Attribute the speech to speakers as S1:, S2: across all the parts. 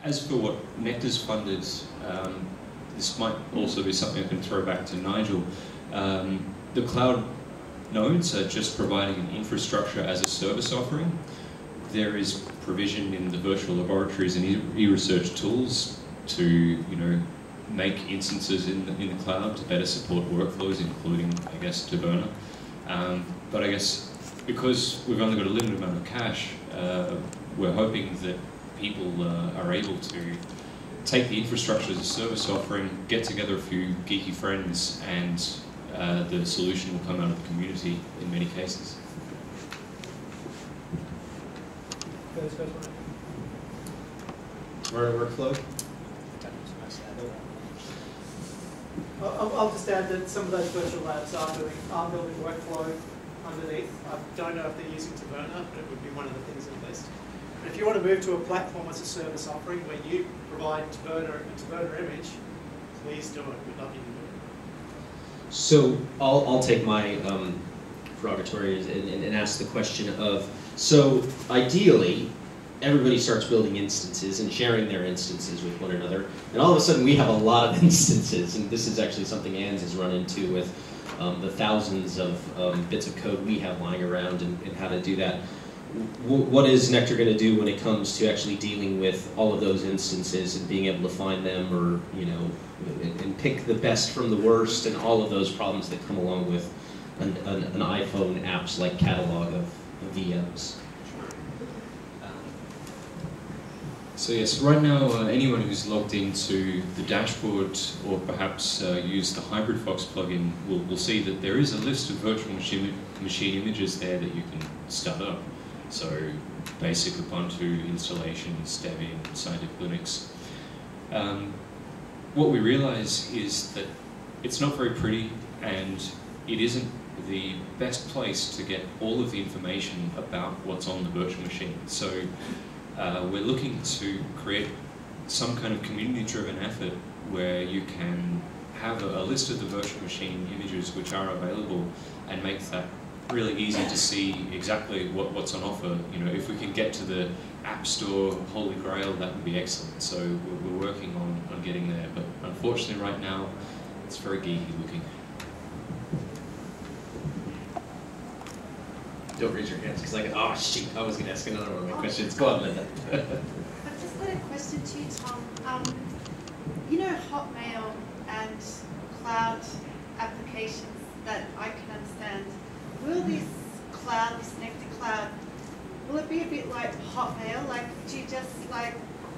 S1: as for what NeCTAR's funded, this might also be something I can throw back to Nigel. The cloud nodes are just providing an infrastructure as a service offering. There is provision in the virtual laboratories and e-research tools to, make instances in the cloud to better support workflows, including, I guess, Taverna. But I guess because we've only got a limited amount of cash, we're hoping that people are able to take the infrastructure as a service offering, get together a few geeky friends, and the solution will come out of the community in many cases.
S2: Workflow?
S3: I'll just add that some of those virtual labs are building workflow underneath. I don't know if they're using Taverna, but it would be one of the things at least. But if you want to move to a platform as a service offering where you provide a Taverna image, please do it. We'd love you to do it.
S2: So I'll take my derogatory and ask the question of, so ideally, everybody starts building instances and sharing their instances with one another, and all of a sudden we have a lot of instances, and this is actually something ANDS has run into with the thousands of bits of code we have lying around and how to do that. What is NeCTAR going to do when it comes to actually dealing with all of those instances and being able to find them, or and pick the best from the worst, and all of those problems that come along with an iPhone apps like catalog of VMs?
S1: So yes, right now anyone who's logged into the dashboard or perhaps used the HybridFox plugin will see that there is a list of virtual machine images there that you can start up. So basic Ubuntu installations, Debian, Scientific Linux. What we realize is that it's not very pretty, and it isn't the best place to get all of the information about what's on the virtual machine. So we're looking to create some kind of community-driven effort where you can have a list of the virtual machine images which are available and make that really easy to see exactly what's on offer. If we can get to the App Store Holy Grail, that would be excellent. So we're working on getting there, but unfortunately right now it's very geeky looking.
S2: Don't raise your hands, because oh shoot, I was going to ask another one of my questions. Go on, Linda.
S4: I've just got a question to you, Tom. Hotmail and cloud applications that I can understand. Will this cloud, this NeCTAR cloud, will it be a bit like Hotmail? Like, do you just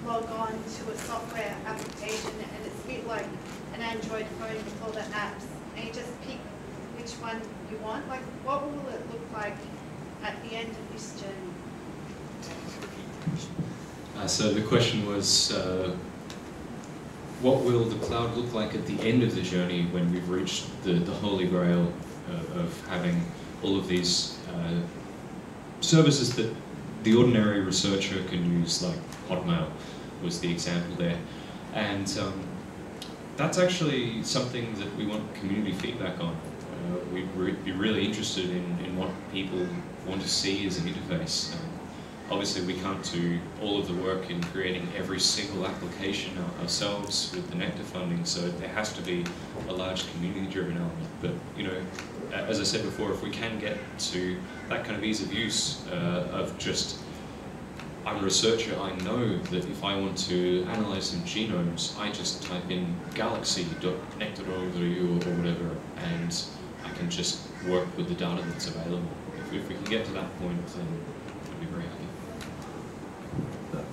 S4: log on to a software application and it's a bit like an Android phone with all the apps, and you just pick which one you want? Like, what will it look like at the end of this journey?
S1: So the question was, what will the cloud look like at the end of the journey when we've reached the holy grail of having all of these services that the ordinary researcher can use, like Hotmail was the example there. And that's actually something that we want community feedback on. We'd be really interested in what people want to see as an interface. Obviously we can't do all of the work in creating every single application ourselves with the NeCTAR funding, so there has to be a large community-driven element. But as I said before, if we can get to that kind of ease of use of just, I'm a researcher, I know that if I want to analyze some genomes, I just type in galaxy.nectar.ru or whatever, and I can just work with the data that's available. If we can get to that point, then I'd be very happy.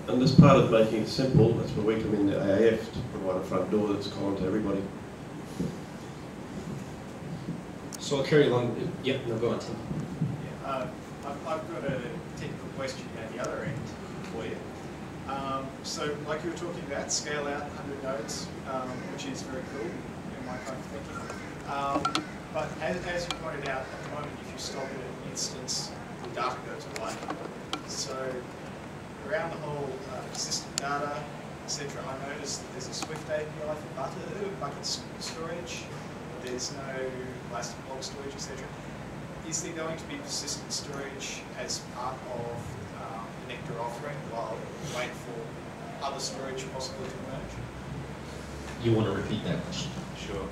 S5: And as part of making it simple, that's where we come in the AAF to provide a front door that's common to everybody.
S2: So I'll carry along. Yep, no, go on, Tim.
S6: Yeah, I've got a technical question at the other end for you. So like you were talking about, scale out 100 nodes, which is very cool in my kind of thinking. But as you pointed out, at the moment, if you stop at an instance, the data goes away. So around the whole system data, etc., I noticed that there's a Swift API for bucket storage. There's no elastic block storage, etc. Is there going to be persistent storage as part of the NeCTAR offering while we wait for other storage possible to manage?
S2: You want to repeat that question?
S1: Sure.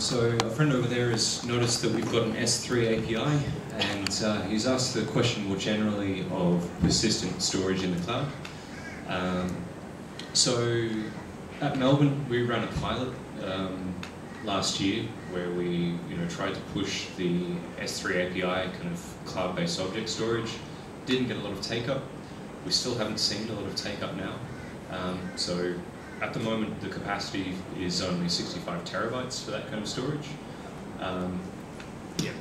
S1: So a friend over there has noticed that we've got an S3 API, and he's asked the question more generally of persistent storage in the cloud. So at Melbourne, we ran a pilot last year where we tried to push the S3 API, kind of cloud-based object storage. Didn't get a lot of take-up. We still haven't seen a lot of take-up now. So at the moment, the capacity is only 65 terabytes for that kind of storage. Yeah,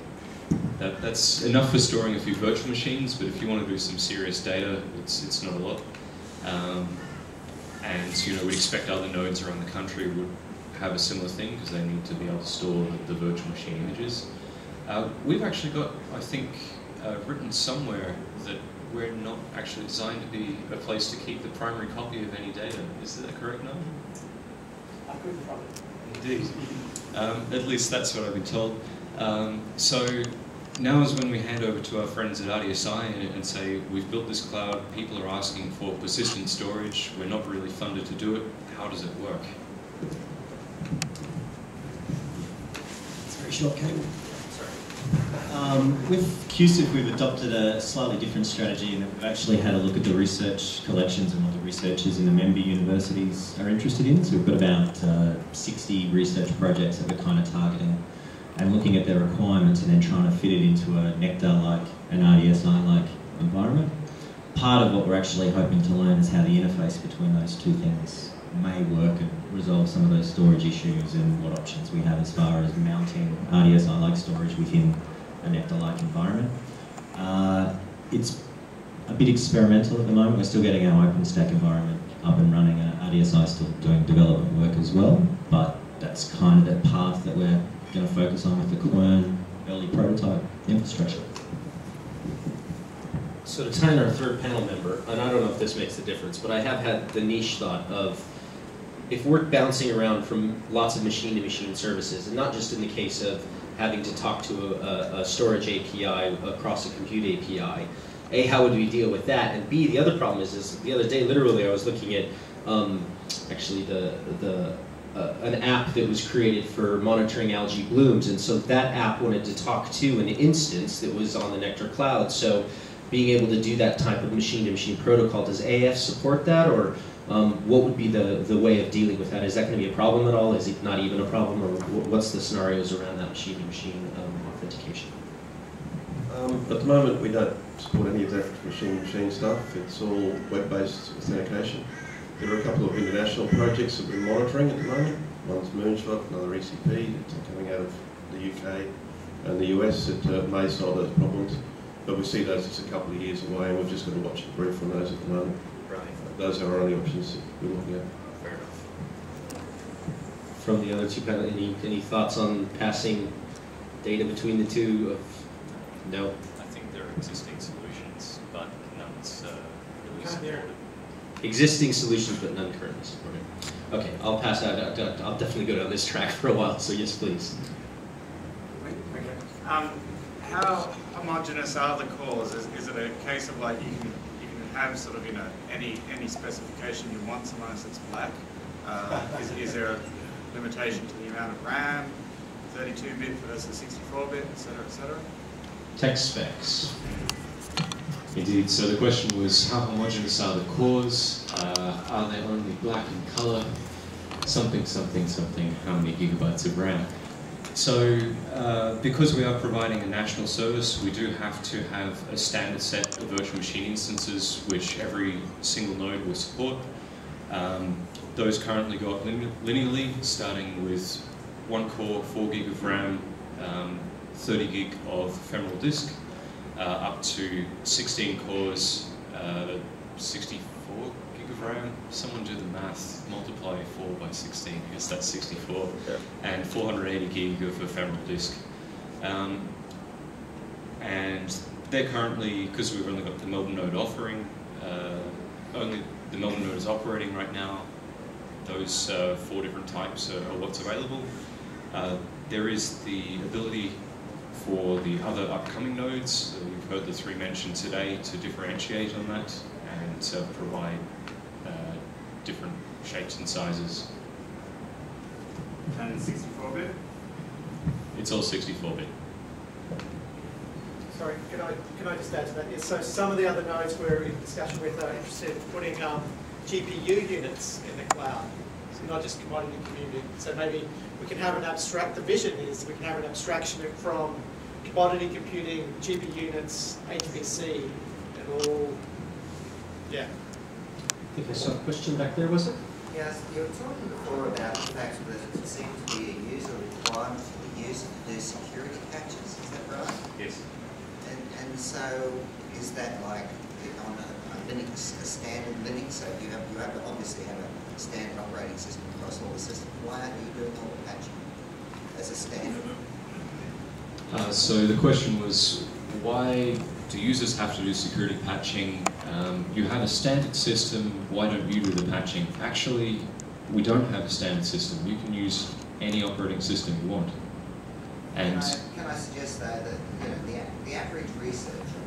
S1: that's enough for storing a few virtual machines, but if you want to do some serious data, it's not a lot. And we expect other nodes around the country would have a similar thing because they need to be able to store the virtual machine images. We've actually got, I think, written somewhere that we're not actually designed to be a place to keep the primary copy of any data. Is that correct, Noel?
S3: I couldn't probably.
S1: Indeed. At least that's what I've been told. So now is when we hand over to our friends at RDSI and say, we've built this cloud, people are asking for persistent storage, we're not really funded to do it, how does it work?
S7: It's a very short cable. With QSIP, we've adopted a slightly different strategy in that we've actually had a look at the research collections and what the researchers in the member universities are interested in. So we've got about 60 research projects that we're kind of targeting and looking at their requirements and then trying to fit it into a NeCTAR-like, an RDSI-like environment. Part of what we're actually hoping to learn is how the interface between those two things may work and resolve some of those storage issues and what options we have as far as mounting RDSI-like storage within a NeCTAR-like environment. It's a bit experimental at the moment. We're still getting our OpenStack environment up and running. RDSI is still doing development work as well, but that's kind of the path that we're going to focus on with the Quern early prototype infrastructure.
S2: So to tie in our third panel member, and I don't know if this makes a difference, but I have had the niche thought of if we're bouncing around from lots of machine-to-machine services, and not just in the case of having to talk to a storage API across a compute API, A, how would we deal with that? And B, the other problem is the other day, literally, I was looking at actually an app that was created for monitoring algae blooms, and so that app wanted to talk to an instance that was on the NeCTAR cloud. So being able to do that type of machine-to-machine protocol, does AF support that, or what would be the way of dealing with that? Is that going to be a problem at all? Is it not even a problem, or what's the scenarios around that machine-to-machine authentication?
S5: At the moment, we don't support any of that machine-to-machine stuff. It's all web-based authentication. There are a couple of international projects that we're monitoring at the moment. One's Moonshot, another ECP, coming out of the UK and the US that may solve those problems. But we see those as a couple of years away, and we've just got to watch the brief on those at the moment.
S2: Right.
S5: Those are our only options that we're looking at.
S2: Fair enough. From the other two panel, any thoughts on passing data between the two? No.
S1: I think there are existing solutions, but none's really supported.
S2: Existing solutions, but none currently supported. Okay, I'll pass out. I'll definitely go down this track for a while. So yes, please.
S6: Okay. How homogeneous are the cores? Is it a case of like you can have sort of any specification you want so long as it's black? Is there a limitation to the amount of RAM, 32-bit versus 64-bit, et cetera,
S2: Text specs.
S1: Indeed, so the question was, how homogeneous are the cores? Are they only black in color? Something, something, something, how many gigabytes of RAM? So, because we are providing a national service, we do have to have a standard set of virtual machine instances which every single node will support. Those currently go up linearly, starting with 1 core, 4 gig of RAM, 30 gig of ephemeral disk, up to 16 cores, 64 gig of RAM. Someone do the math, multiply 4 by 16, I guess that's 64, yeah. And 480 gig of ephemeral disk. And they're currently, because we've only got the Melbourne node offering, only the Melbourne node is operating right now. Those 4 different types are what's available. There is the ability for the other upcoming nodes, we've heard the 3 mentioned today, to differentiate on that and provide different shapes and sizes.
S6: And it's 64-bit?
S1: It's all 64-bit.
S3: Sorry, can I just add to that? Yes, so some of the other nodes we're in discussion with are interested in putting GPU units in the cloud, so not just commodity computing. So maybe we can have an the vision is we can have an abstraction from commodity computing, GPU units, HPC, and all, yeah.
S2: I think I saw a question back there, was it?
S8: Yes, you were talking before about the fact that it seems to be a user requirement for the user to do security patches, is that right?
S1: Yes.
S8: And so is that like on a Linux, a standard Linux? So you have to obviously have a standard operating system across all the systems. Why aren't you doing all the patching as a standard?
S1: So the question was, why do users have to do security patching? You have a standard system, why don't you do the patching? Actually, we don't have a standard system. You can use any operating system you want. And
S8: can I suggest though that the average researcher,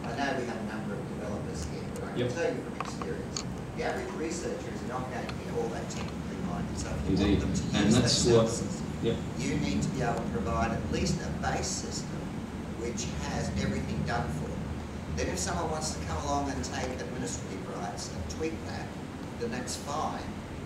S8: I know we have a number of developers here, but I can tell you from experience, the average researcher is not going to be all that technically minded. So if you want them to use that services, you need to be able to provide at least a base system which has everything done for them. Then if someone wants to come along and take administrative rights and tweak that, then that's fine.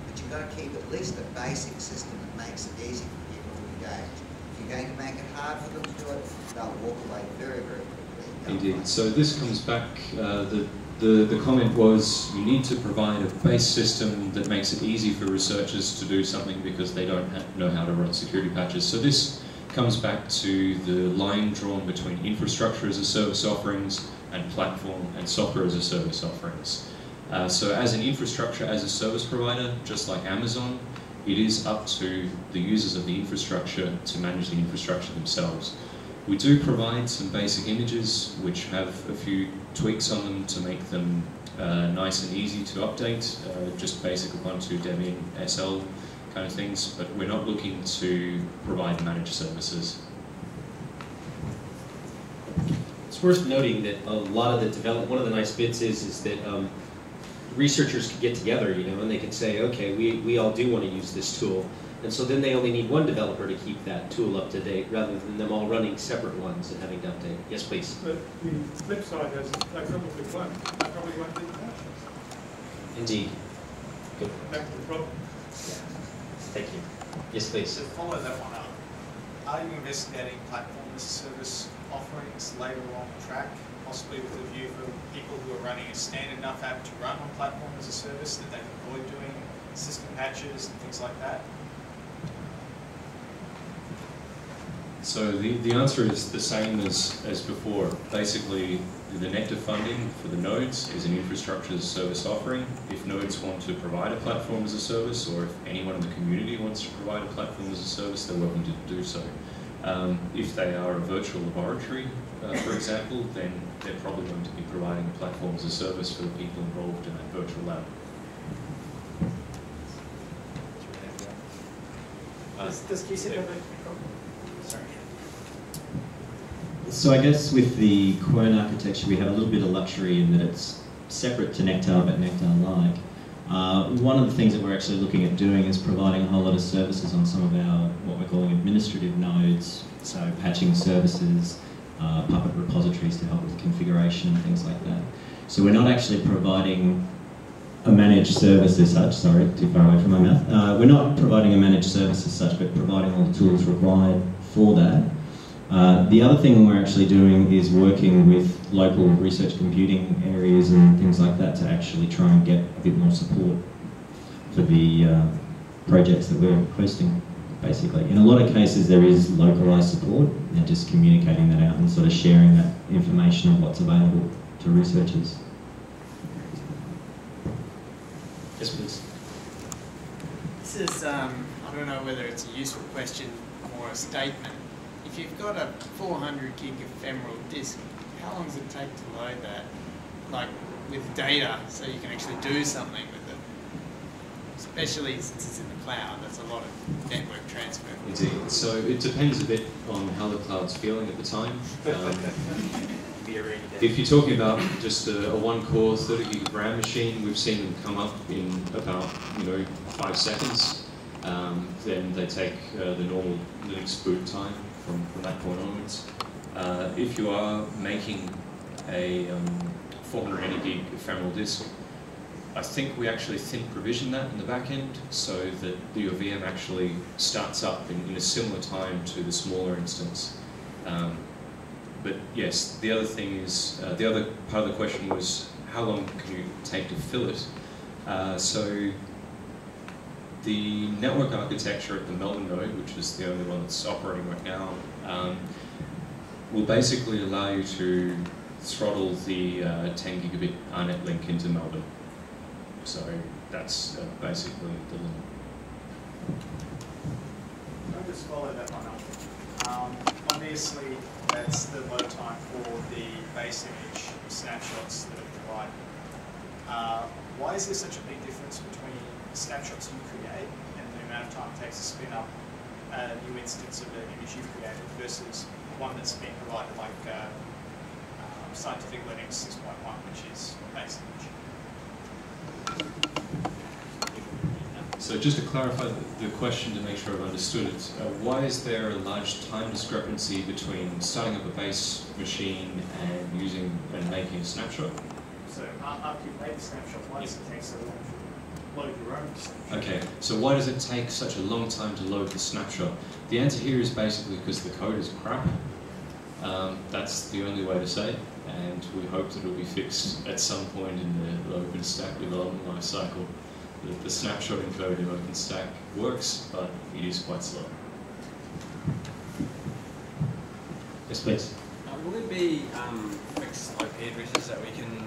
S8: But you've got to keep at least a basic system that makes it easy for people to engage. If you're going to make it hard for them to do it, they'll walk away very, very quickly.
S1: indeed. So this comes back, the comment was you need to provide a base system that makes it easy for researchers to do something because they don't know how to run security patches. So this comes back to the line drawn between infrastructure as a service offerings and platform and software as a service offerings. So as an infrastructure as a service provider, just like Amazon, it is up to the users of the infrastructure to manage the infrastructure themselves. We do provide some basic images which have a few tweaks on them to make them nice and easy to update, just basic Ubuntu, Debian, SL kind of things, but we're not looking to provide managed services.
S2: It's worth noting that a lot of the one of the nice bits is that researchers can get together, and they can say, okay, we all do want to use this tool. And so then they only need one developer to keep that tool up to date, rather than them all running separate ones and having to update. Yes, please.
S9: But the flip side is they probably won't. They probably won't do the patches.
S2: Indeed. Good.
S9: Back to the problem.
S2: Yeah. Thank you. Yes, please.
S6: To follow that one up, are you investigating platform as a service offerings later on the track, possibly with a view for people who are running a standard enough app to run on platform as a service that they can avoid doing system patches and things like that?
S1: So the answer is the same as before. Basically, the NeCTAR funding for the nodes is an infrastructure as a service offering. If nodes want to provide a platform as a service, or if anyone in the community wants to provide a platform as a service, they're welcome to do so. If they are a virtual laboratory, for example, then they're probably going to be providing a platform as a service for the people involved in that virtual lab.
S3: Does QC have a problem? Sorry.
S7: So I guess with the Quern architecture, we have a little bit of luxury in that it's separate to NeCTAR, but NeCTAR-like. One of the things that we're actually looking at doing is providing a whole lot of services on some of our, what we're calling administrative nodes, so patching services, Puppet repositories to help with configuration and things like that. So we're not actually providing a managed service as such, sorry, too far away from my mouth. We're not providing a managed service as such, but providing all the tools required for that. The other thing we're actually doing is working with local research computing areas and things like that to actually try and get a bit more support for the projects that we're hosting, basically. In a lot of cases there is localised support and just communicating that out and sort of sharing that information of what's available to researchers.
S2: Yes, please.
S10: This is, I don't know whether it's a useful question or a statement. If you've got a 400 gig ephemeral disk, how long does it take to load that, like with data, so you can actually do something with it? Especially since it's in the cloud, that's a lot of network transfer.
S1: Indeed. So it depends a bit on how the cloud's feeling at the time.
S11: be a rainy day?
S1: If you're talking about just a one-core 30 gig of RAM machine, we've seen them come up in about 5 seconds. Then they take the normal Linux boot time from that point onwards. If you are making a 480 gig ephemeral disk, I think we actually thin provision that in the back end so that your VM actually starts up in a similar time to the smaller instance. But yes, the other thing is, the other part of the question was how long can you take to fill it? So the network architecture at the Melbourne node, which is the only one that's operating right now, will basically allow you to throttle the 10 gigabit ARNet link into Melbourne. So that's basically the limit.
S6: I'll just follow that one up. Obviously, that's the load time for the base image snapshots that are provided. Why is there such a big difference between the snapshots you create and the amount of time it takes to spin up a new instance of the image you've created versus one that's been provided like Scientific Linux 6.1, which is base image?
S1: So just to clarify the question to make sure I've understood it, why is there a large time discrepancy between starting up a base machine and making a snapshot?
S6: So after you've made the snapshot once, it takes so long to load your own snapshot.
S1: Okay, so why does it take such a long time to load the snapshot? The answer here is basically because the code is crap. That's the only way to say it, and we hope that it will be fixed at some point in the OpenStack development lifecycle. The snapshot encode in OpenStack works, but it is quite slow.
S2: Yes, please.
S11: Will there be fixed IP addresses that we can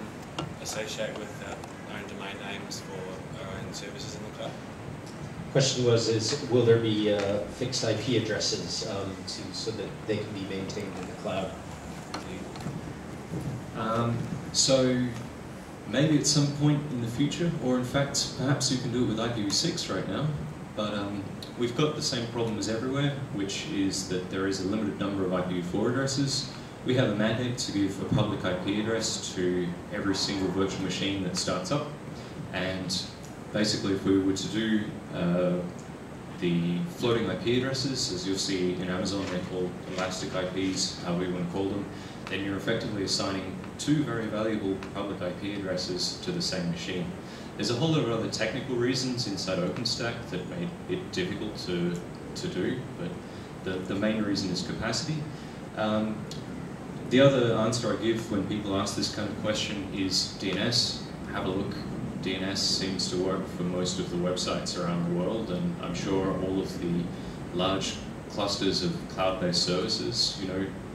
S11: associate with our own domain names for our own services in the cloud?
S2: Question was, will there be fixed IP addresses so that they can be maintained in the cloud?
S1: So maybe at some point in the future, or in fact, perhaps you can do it with IPv6 right now, but we've got the same problem as everywhere, which is that there is a limited number of IPv4 addresses. We have a mandate to give a public IP address to every single virtual machine that starts up, and basically if we were to do the floating IP addresses, as you'll see in Amazon, they're called elastic IPs, however you want to call them, then you're effectively assigning two very valuable public IP addresses to the same machine. There's a whole lot of other technical reasons inside OpenStack that made it difficult to do, but the main reason is capacity. The other answer I give when people ask this kind of question is DNS. Have a look. DNS seems to work for most of the websites around the world, and I'm sure all of the large clusters of cloud-based services,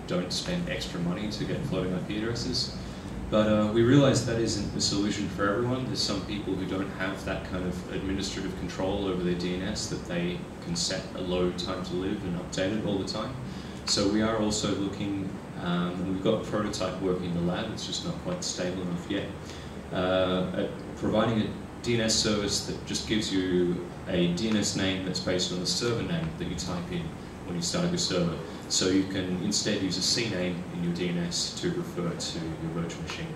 S1: don't spend extra money to get floating IP addresses. But we realize that isn't the solution for everyone. There's some people who don't have that kind of administrative control over their DNS that they can set a low time to live and update it all the time. So we are also looking, and we've got a prototype working in the lab, it's just not quite stable enough yet, at providing a DNS service that just gives you a DNS name that's based on the server name that you type in when you start your server. So you can instead use a CNAME in your DNS to refer to your virtual machine.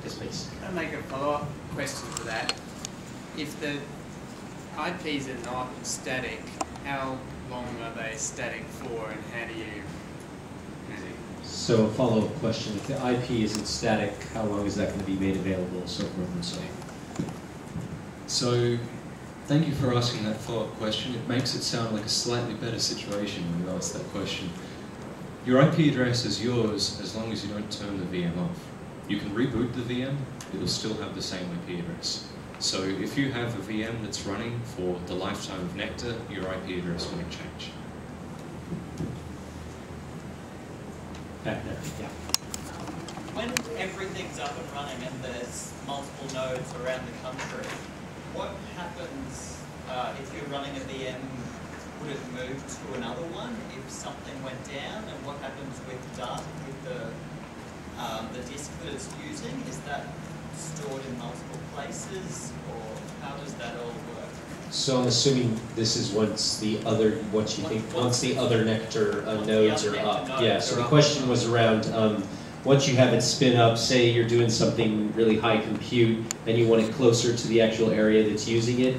S2: Yes, please.
S10: Can I make a follow-up question to that? If the IPs are not static, how long are they static for, and how do you
S2: So a follow-up question, if the IP isn't static, how long is that going to be made available, so forth and so on?
S1: So, thank you for asking that follow-up question. It makes it sound like a slightly better situation when you ask that question. Your IP address is yours as long as you don't turn the VM off. You can reboot the VM, it will still have the same IP address. So if you have a VM that's running for the lifetime of NeCTAR, your IP address won't change.
S2: Back there, yeah.
S12: When everything's up and running and there's multiple nodes around the country, what happens if you're running a VM? Would it move to another one if something went down? And what happens with data, with the disk that it's using? Is that stored in multiple places, or how does that all work?
S2: So I'm assuming this is once the other NeCTAR nodes are up. Yeah. So the question was around once you have it spin up. Say you're doing something really high compute and you want it closer to the actual area that's using it.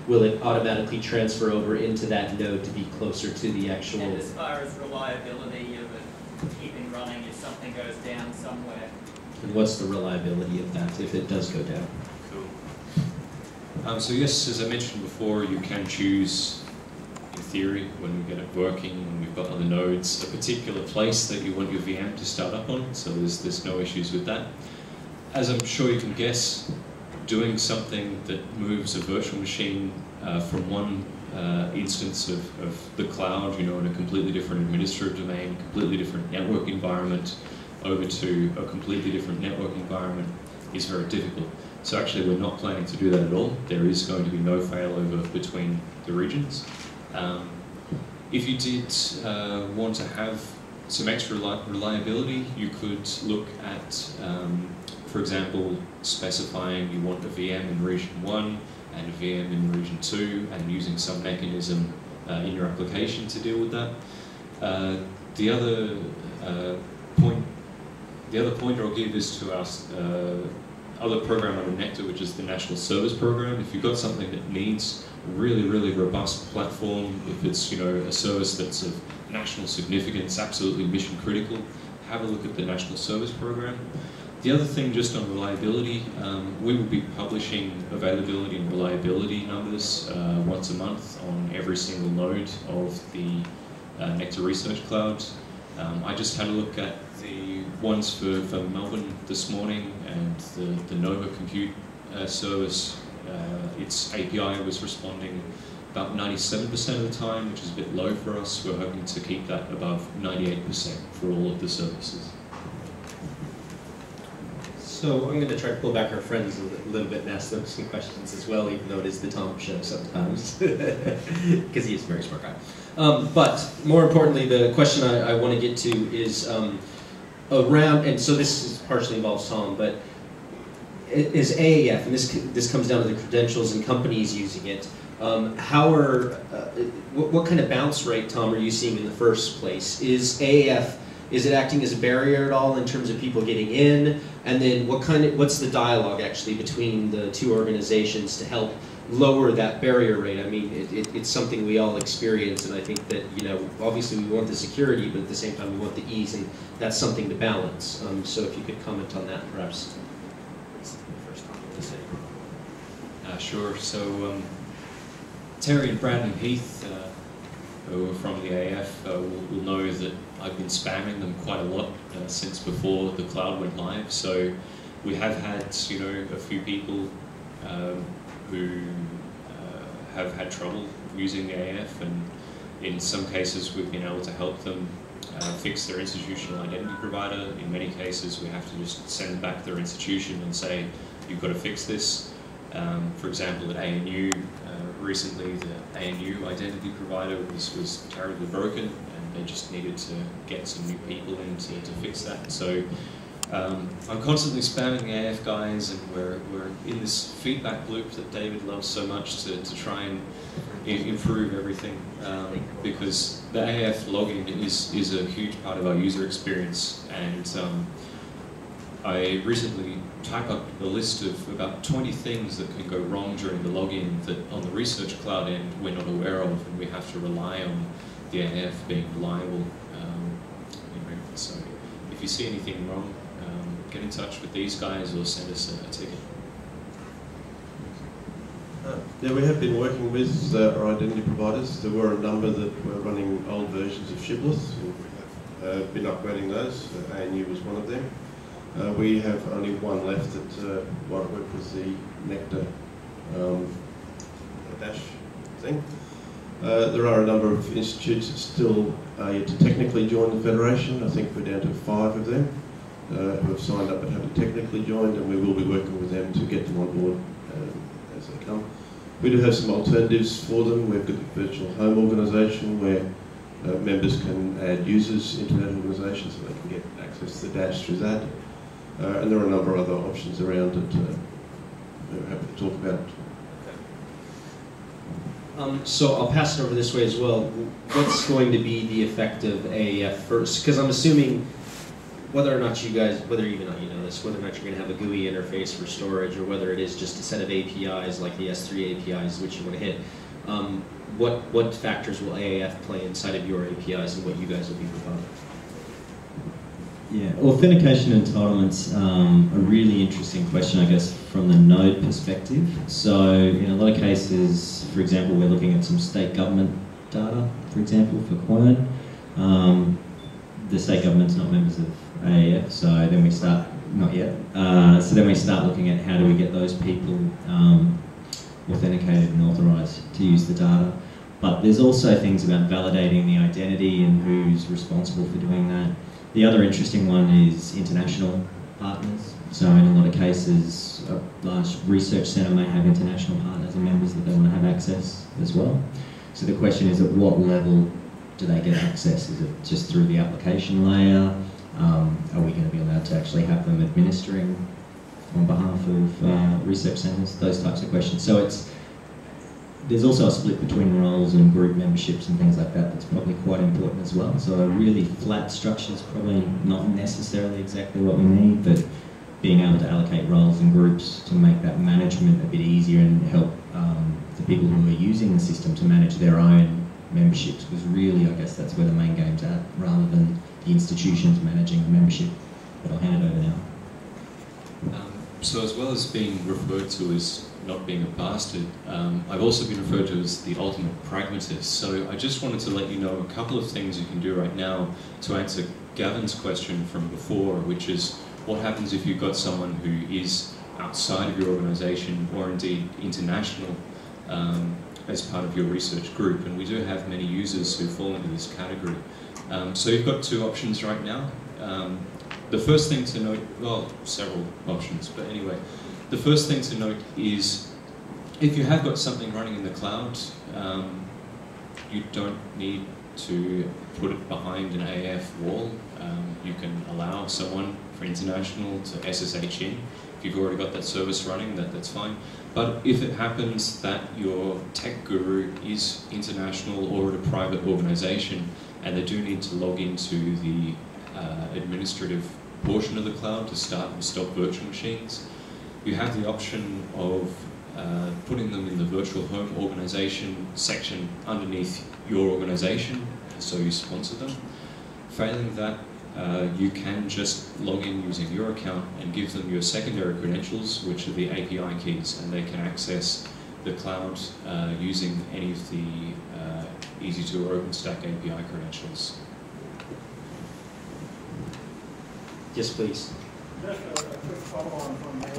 S2: Will it automatically transfer over into that node to be closer to the actual?
S12: And as far as reliability of it keeping running, if something goes down somewhere.
S2: And what's the reliability of that if it does go down?
S1: So yes, as I mentioned before, you can choose, in theory, when we get it working and we've got other nodes, a particular place that you want your VM to start up on, so there's no issues with that. As I'm sure you can guess, doing something that moves a virtual machine from one instance of the cloud, in a completely different administrative domain, completely different network environment, over to a completely different network environment is very difficult. So actually we're not planning to do that at all. There is going to be no failover between the regions. If you did want to have some extra reliability, you could look at, for example, specifying you want a VM in region 1 and a VM in region 2 and using some mechanism in your application to deal with that. The other point I'll give is to our other program under NeCTAR, which is the National Service Program. If you've got something that needs a really, really robust platform, if it's a service that's of national significance, absolutely mission critical, have a look at the National Service Program. The other thing, just on reliability, we will be publishing availability and reliability numbers once a month on every single node of the NeCTAR Research Cloud. I just had a look at the ones for Melbourne this morning, and the Nova Compute service, its API was responding about 97% of the time, which is a bit low for us. We're hoping to keep that above 98% for all of the services.
S2: So I'm going to try to pull back our friends a little bit and ask them some questions as well, even though it is the Tom show sometimes, because he is a very smart guy. But more importantly, the question I want to get to is around, and so this partially involves Tom, but is AAF, and this comes down to the credentials and companies using it, what kind of bounce rate, Tom, are you seeing in the first place? Is AAF, is it acting as a barrier at all in terms of people getting in? And then what's the dialogue actually between the two organizations to help lower that barrier rate? I mean, it's something we all experience, and I think that, obviously we want the security, but at the same time we want the ease, and that's something to balance. So if you could comment on that, perhaps.
S1: Sure. So Terry and Brandon Heath, who are from the AF, will know that I've been spamming them quite a lot since before the cloud went live. So we have had, a few people who have had trouble using the AF, and in some cases we've been able to help them fix their institutional identity provider. In many cases we have to just send back their institution and say, you've got to fix this. For example, at ANU, recently the ANU identity provider was terribly broken, and they just needed to get some new people in to fix that. So I'm constantly spamming the AF guys, and we're in this feedback loop that David loves so much to try and improve everything, because the AF login is a huge part of our user experience. And I recently typed up a list of about 20 things that can go wrong during the login that on the Research Cloud end we're not aware of, and we have to rely on the AF being reliable. So if you see anything wrong, get in touch with these guys or send us a ticket.
S5: Yeah, we have been working with our identity providers. There were a number that were running old versions of Shibboleth, and we have been upgrading those. ANU was one of them. We have only one left that won't work with the NeCTAR dash thing. There are a number of institutes that still are yet to technically join the Federation. I think we're down to 5 of them who have signed up but haven't technically joined, and we will be working with them to get them on board as they come. We do have some alternatives for them. We've got the virtual home organisation where members can add users into that organisation so they can get access to the dash through that. And there are a number of other options around that we're happy to talk about.
S2: So I'll pass it over this way as well. What's going to be the effect of AAF first? Because I'm assuming whether or not you guys, whether even not you know this, whether or not you're going to have a GUI interface for storage, or whether it is just a set of APIs like the S3 APIs which you want to hit, what factors will AAF play inside of your APIs and what you guys will be providing?
S7: Yeah, authentication entitlements a really interesting question, I guess, from the node perspective. So in a lot of cases, for example, we're looking at some state government data, for example, for Quern. The state government's not members of AAF, so then we start, not yet, so then we start looking at how do we get those people authenticated and authorised to use the data. But there's also things about validating the identity and who's responsible for doing that. The other interesting one is international partners. So in a lot of cases, a large research centre may have international partners and members that they want to have access as well. So the question is, at what level do they get access? Is it just through the application layer? Are we going to be allowed to actually have them administering on behalf of research centres? Those types of questions. So there's also a split between roles and group memberships and things like that that's probably quite important as well. So a really flat structure is probably not necessarily exactly what we need, but being able to allocate roles and groups to make that management a bit easier and help the people who are using the system to manage their own memberships was really, I guess that's where the main game's at, rather than the institutions managing the membership. But I'll hand it over now.
S1: So as well as being referred to as not being a bastard, I've also been referred to as the ultimate pragmatist. So I just wanted to let you know a couple of things you can do right now to answer Gavin's question from before, which is what happens if you've got someone who is outside of your organisation or indeed international as part of your research group, and we do have many users who fall into this category. So you've got two options right now. The first thing to note, well, several options, but anyway, the first thing to note is if you have got something running in the cloud, you don't need to put it behind an AF wall. You can allow someone for international to SSH in. If you've already got that service running, that's fine. But if it happens that your tech guru is international or at a private organisation and they do need to log into the administrative portion of the cloud to start and stop virtual machines, you have the option of putting them in the virtual home organisation section underneath your organisation, so you sponsor them. Failing that, you can just log in using your account and give them your secondary credentials, which are the API keys, and they can access the cloud using any of the EC2 or OpenStack API credentials.
S2: Yes, please.
S9: Just a quick follow-on from there,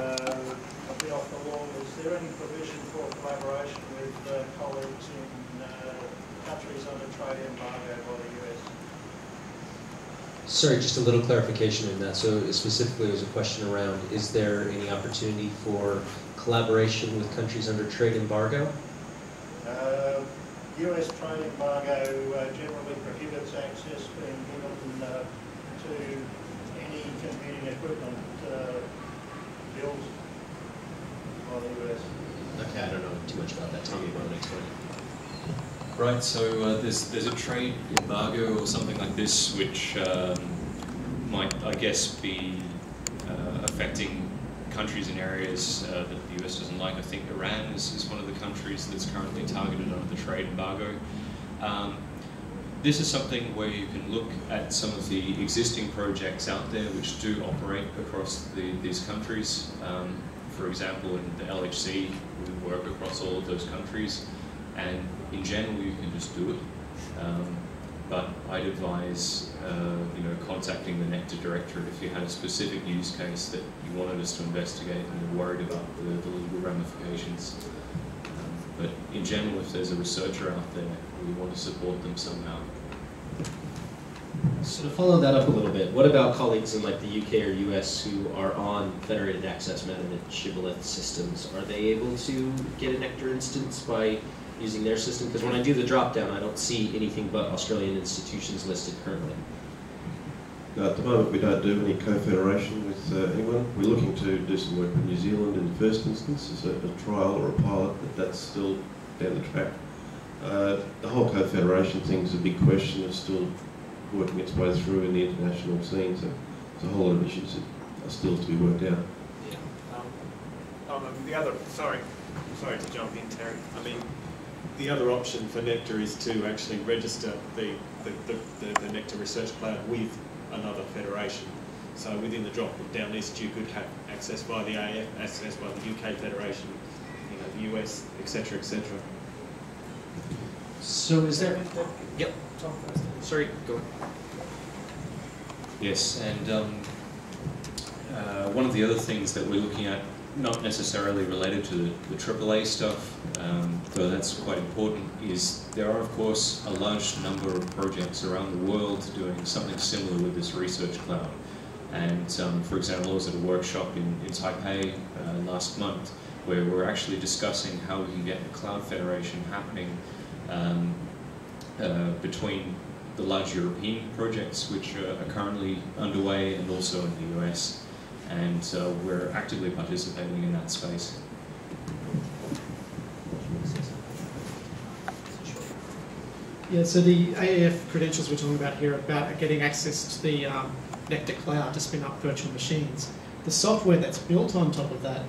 S9: a bit off the wall. Is there any provision for collaboration with colleagues in countries under trade embargo by the US?
S2: Sorry, just a little clarification in that. So specifically, there was a question around, is there any opportunity for collaboration with countries under trade embargo?
S9: US trade embargo generally prohibits access being given to any computing equipment built by the US.
S2: Okay, I don't know too much about that. Tell me about it. Explain.
S1: Right, so there's a trade embargo or something like this which might, I guess, be affecting countries and areas that the US doesn't like. I think Iran is one of the countries that's currently targeted under the trade embargo. This is something where you can look at some of the existing projects out there which do operate across these countries. For example, in the LHC, we work across all of those countries, and in general you can just do it. But I'd advise contacting the NeCTAR directorate if you had a specific use case that you wanted us to investigate and you're worried about the legal ramifications. But in general, if there's a researcher out there, we want to support them somehow.
S2: So to follow that up a little bit, what about colleagues in like the UK or US who are on federated access management shibboleth systems? Are they able to get a NeCTAR instance by using their system? Because when I do the drop down, I don't see anything but Australian institutions listed currently.
S5: No, at the moment we don't do any co-federation with anyone. We're looking to do some work with New Zealand in the first instance as a trial or a pilot, but that's still down the track. The whole co-federation thing is a big question. It's still working its way through in the international scene, so there's a whole lot of issues that are still to be worked out.
S13: The other, sorry to jump in, Terry. I mean, the other option for NeCTAR is to actually register the NeCTAR Research Cloud with another federation. So within the drop-down list, you could have access via the AF, access by the UK Federation, you know, the US, etc., etc.
S2: So is there? Yep. Sorry, go ahead.
S1: Yes, and one of the other things that we're looking at, not necessarily related to the AAA stuff, though that's quite important, is there are, of course, a large number of projects around the world doing something similar with this research cloud. And for example, I was at a workshop in Taipei last month where we're actually discussing how we can get a cloud federation happening between the large European projects which are currently underway and also in the US. And we're actively participating in that space.
S3: Yeah, so the AAF credentials we're talking about here are about getting access to the NeCTAR Cloud to spin up virtual machines. The software that's built on top of that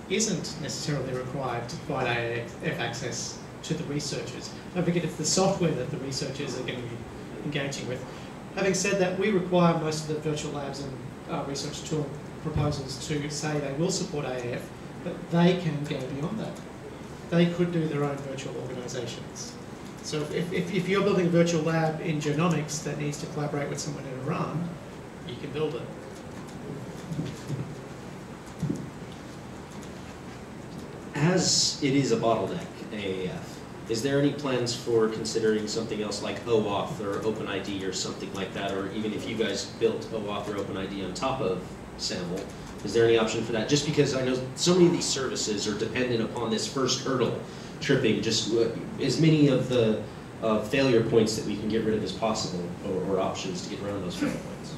S3: isn't necessarily required to provide AAF access to the researchers. Don't forget, it's the software that the researchers are going to be engaging with. Having said that, we require most of the virtual labs and research tool proposals to say they will support AAF, but they can go beyond that. They could do their own virtual organisations. So if you're building a virtual lab in genomics that needs to collaborate with someone in Iran, you can build it.
S2: As it is a bottleneck, AAF, is there any plans for considering something else like OAuth or OpenID or something like that, or even if you guys built OAuth or OpenID on top of SAML, is there any option for that? Just because I know so many of these services are dependent upon this first hurdle, tripping just as many of the failure points that we can get rid of as possible, or options to get around those failure points.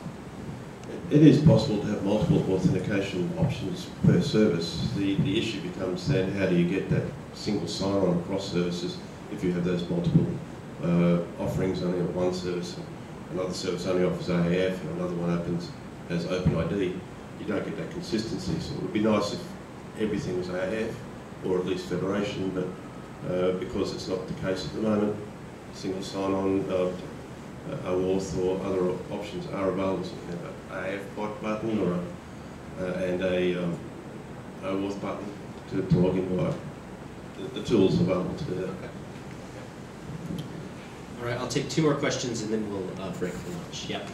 S5: It is possible to have multiple authentication options per service. The issue becomes then how do you get that single sign-on across services if you have those multiple offerings only on one service, another service only offers AAF and another one opens as OpenID. You don't get that consistency, so it would be nice if everything was AAF or at least federation, but because it's not the case at the moment, single sign-on, OAuth or other options are available. So you can have an AAF button or and a OAuth button to log in via. The tools available to do that.
S2: All right, I'll take two more questions and then we'll break for lunch. Yep.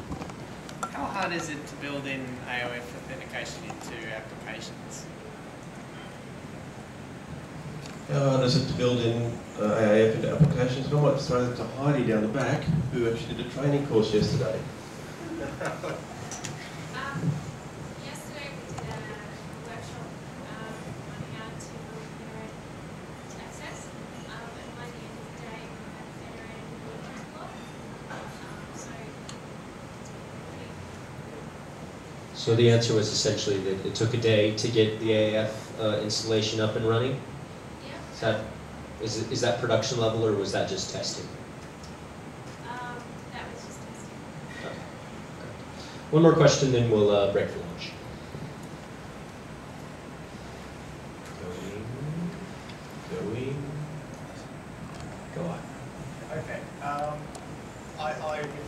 S10: How hard is it to build in AOF authentication into applications?
S5: How hard is it to build in AAF into applications? I might throw that to Heidi down the back, who actually did a training course yesterday.
S14: Yesterday we did a workshop on how to build federated access, and by the end of the day we had federated protocol.
S2: So the answer was essentially that it took a day to get the AAF installation up and running? Yeah. Is that production level or was that just testing?
S14: That was just testing.
S2: Okay. One more question, then we'll break for lunch. Going. Go on.
S6: Okay.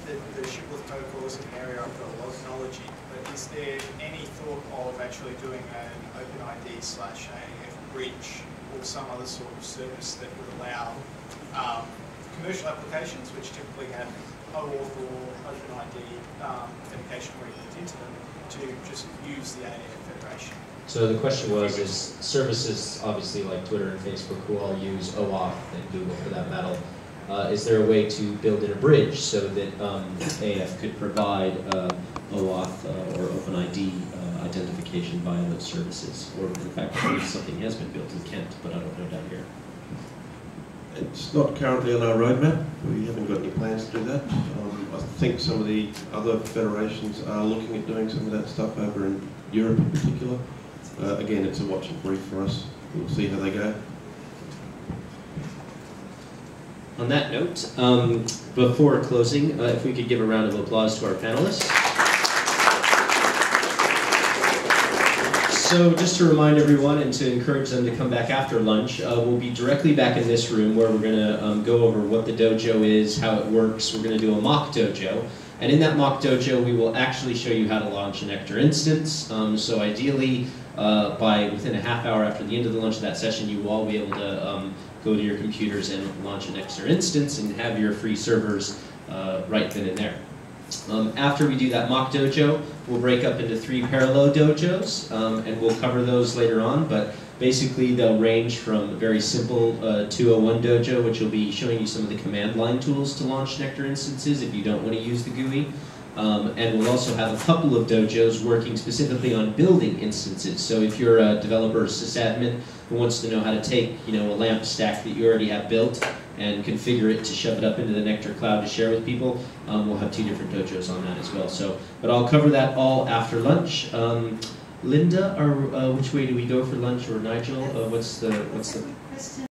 S6: With the shipwith protocol is an area I've got a lot of knowledge in, but is there any thought of actually doing an OpenID/AAF bridge or some other sort of service that would allow commercial applications, which typically have OAuth or OpenID authentication already built into them, to just use the AAF federation?
S2: So the question was, is services, obviously like Twitter and Facebook, who all use OAuth and Google for that matter, is there a way to build in a bridge so that AF could provide OAuth or OpenID identification via those services? Or in fact, I believe something has been built in Kent, but I don't know down here.
S5: It's not currently on our roadmap. We haven't got any plans to do that. I think some of the other federations are looking at doing some of that stuff over in Europe in particular. Again, it's a watch and brief for us. We'll see how they go.
S2: On that note, before closing, if we could give a round of applause to our panelists. So just to remind everyone and to encourage them to come back after lunch, we'll be directly back in this room where we're going to go over what the dojo is, how it works. We're going to do a mock dojo. And in that mock dojo, we will actually show you how to launch a NeCTAR instance. So ideally, by within a half hour after the end of the lunch of that session, you will all be able to go to your computers and launch a NeCTAR instance and have your free servers right then and there. After we do that mock dojo, we'll break up into 3 parallel dojos, and we'll cover those later on, but basically they'll range from a very simple 201 dojo, which will be showing you some of the command line tools to launch NeCTAR instances if you don't want to use the GUI. And we'll also have a couple of dojos working specifically on building instances. So if you're a developer or sysadmin who wants to know how to take, a LAMP stack that you already have built and configure it to shove it up into the NeCTAR cloud to share with people, we'll have 2 different dojos on that as well. So, but I'll cover that all after lunch. Linda, which way do we go for lunch, or Nigel? What's the